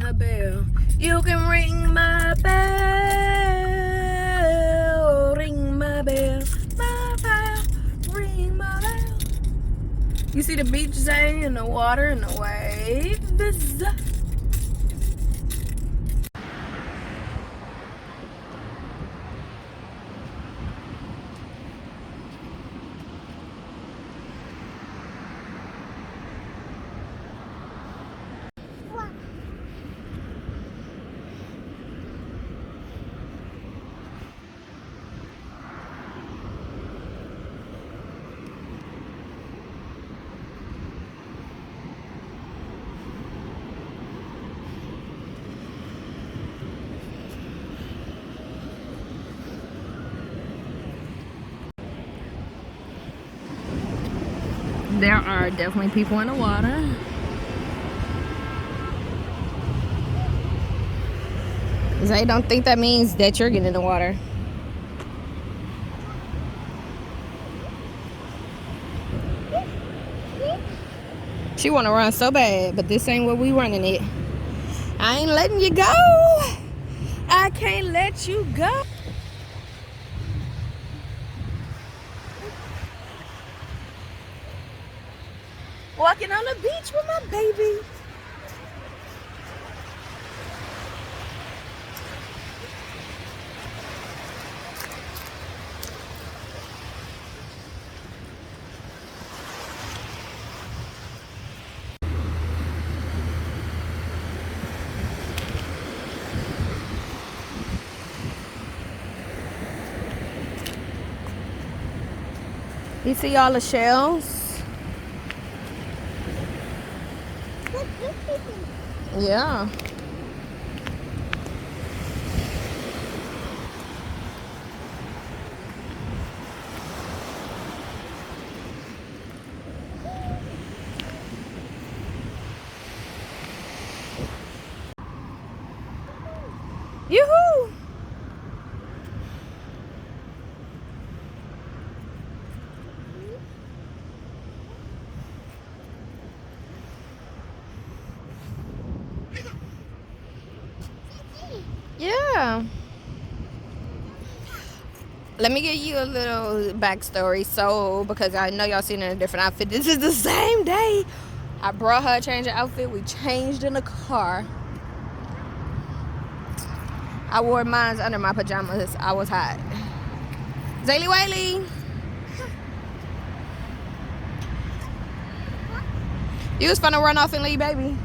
my bell. You can ring my bell. Ring my bell. My bell. Ring my bell. You see the beach, Zay, and the water and the waves. There are definitely people in the water. Zay don't think that means that you're getting in the water. She want to run so bad, but this ain't where we running it. I ain't letting you go. I can't let you go. Walking on the beach with my baby. You see all the shells? Yeah. Yoo-hoo! Yeah. Let me give you a little backstory. So, because I know y'all seen her in a different outfit, this is the same day I brought her a change of outfit. We changed in the car. I wore mine under my pajamas. I was hot. Zaylee Whaley. You was finna run off and leave, baby.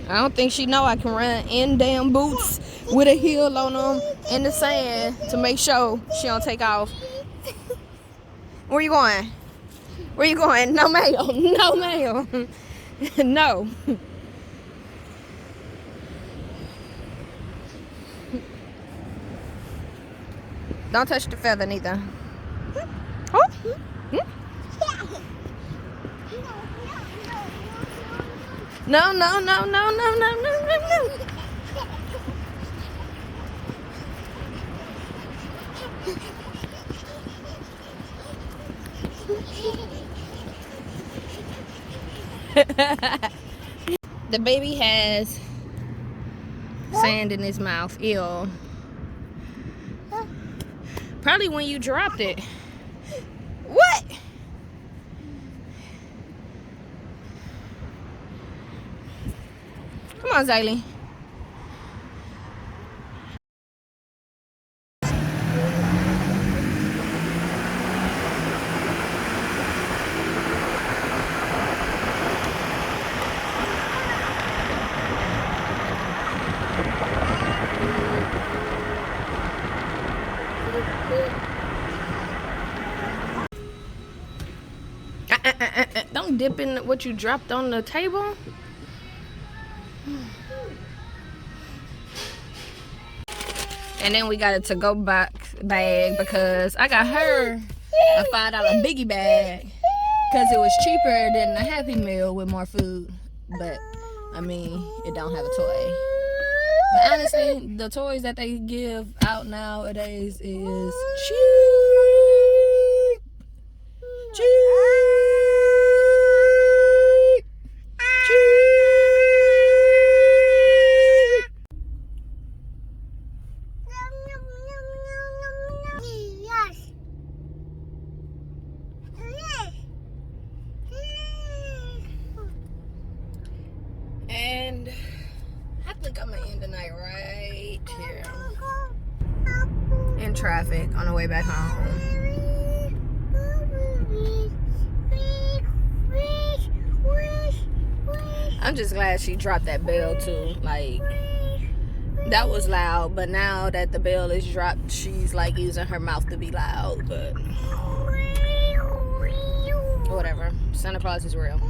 I don't think she know I can run in damn boots with a heel on them in the sand to make sure she don't take off. Where you going? Where you going? No mail. No mail. No. Don't touch the feather neither. Oh. No, no, no, no, no, no, no, no, no. The baby has sand in his mouth. Ew. Probably when you dropped it. What? Come on, Zaylee. Don't dip in what you dropped on the table. And then we got a to-go bag because I got her a $5 biggie bag because it was cheaper than the Happy Meal with more food. But I mean, it don't have a toy. But honestly, the toys that they give out nowadays is cheap. Cheap. Cheap. And I think I'm gonna end the night right here in traffic on the way back home. I'm just glad she dropped that bell too. Like, that was loud, but now that the bell is dropped, she's like using her mouth to be loud. But whatever, Santa Claus is real.